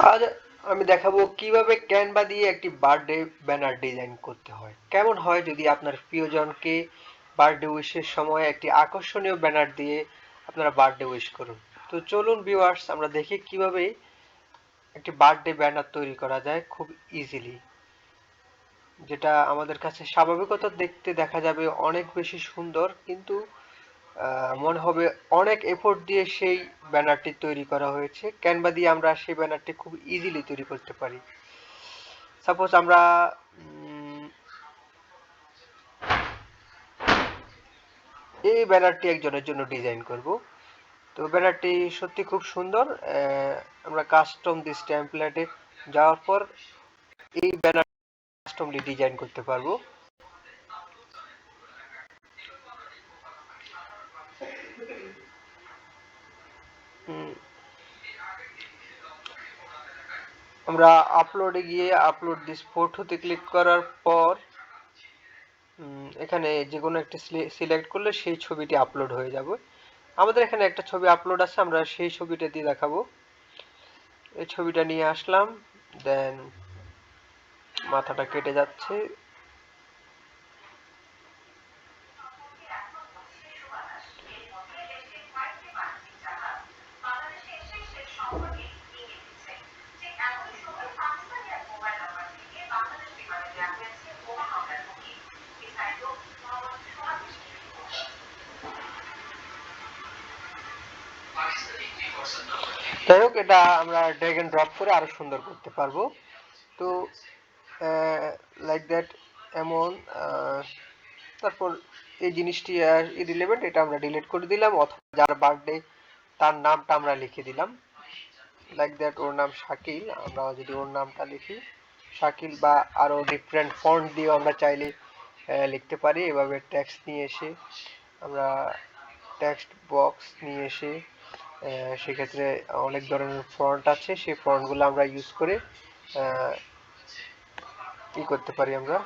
আজ আমি দেখাবো কিভাবে ক্যানভা দিয়ে একটি বার্থডে ব্যানার ডিজাইন করতে হয়। কেমন হয় যদি আপনার প্রিয়জনকে বার্থডে উইশের সময় একটি আকর্ষণীয় ব্যানার দিয়ে আপনারা বার্থডে উইশ করুন। তো চলুন ভিউয়ার্স, আমরা দেখি কিভাবে একটি বার্থডে ব্যানার তৈরি করা যায় খুব ইজিলি, যেটা আমাদের কাছে স্বাভাবিকত দেখতে দেখা যাবে অনেক বেশি সুন্দর, কিন্তু মনে হবে অনেক এফোর্ট দিয়ে সেই ব্যানারটি তৈরি করা হয়েছে। ক্যানভা দিয়ে আমরা সেই ব্যানারটি খুব ইজিলি তৈরি করতে পারি। সাপোজ আমরা এই ব্যানারটি একজনের জন্য ডিজাইন করব। তো ব্যানারটি সত্যি খুব সুন্দর। আমরা কাস্টম দিস টেমপ্লেটে যাওয়ার পর এই ব্যানার কাস্টমলি ডিজাইন করতে পারবো। আমরা আপলোডে গিয়ে আপলোড দিস ফটোতে ক্লিক করার পর এখানে যে কোনো একটা সিলেক্ট করলে সেই ছবিটি আপলোড হয়ে যাবে। আমাদের এখানে একটা ছবি আপলোড আছে, আমরা সেই ছবিটা দিয়ে দেখাবো। এই ছবিটা নিয়ে আসলাম, দেন মাথাটা কেটে যাচ্ছে। যাই হোক, এটা আমরা ড্র্যাগ এন্ড ড্রপ করে আরো সুন্দর করতে পারবো। তো লাইক দ্যাট, এমন তারপর এই জিনিসটি আর ইরিলেভেন্ট, এটা আমরা ডিলিট করে দিলাম, অথবা যার বার্থডে তার নামটা আমরা লিখে দিলাম। লাইক দ্যাট, ওর নাম শাকিল, আমরা যদি ওর নামটা লিখি শাকিল, বা আরো ডিফারেন্ট ফন্ট দিয়েও আমরা চাইলে লিখতে পারি। এভাবে টেক্সট নিয়ে এসে আমরা টেক্সট বক্স নিয়ে এসে সেক্ষেত্রে অনেক ধরনের ফন্ট আছে, সেই ফন্টগুলো আমরা ইউজ করে কি করতে পারি, আমরা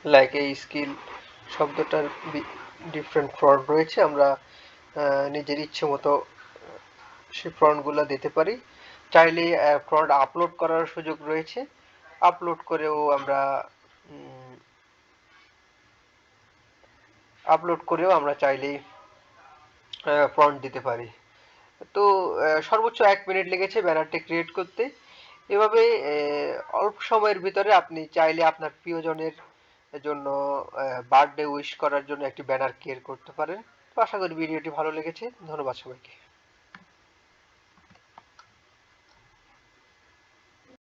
লাইক এই স্কিল শব্দটার ডিফারেন্ট ফন্ট রয়েছে, আমরা নিজের ইচ্ছে মতো সেই ফন্টগুলো দিতে পারি। চাইলে ফন্ট আপলোড করার সুযোগ রয়েছে, আপলোড করেও আমরা চাইলেই ফন্ট দিতে পারি। তো সর্বোচ্চ 1 মিনিট লেগেছে ব্যানারটি ক্রিয়েট করতে। এভাবে অল্প সময়ের ভিতরে আপনি চাইলে আপনার প্রিয়জনের জন্য বার্থডে উইশ করার জন্য একটি ব্যানার ক্রিয়েট করতে পারেন। তো আশা করি ভিডিওটি ভালো লেগেছে। ধন্যবাদ সবাইকে।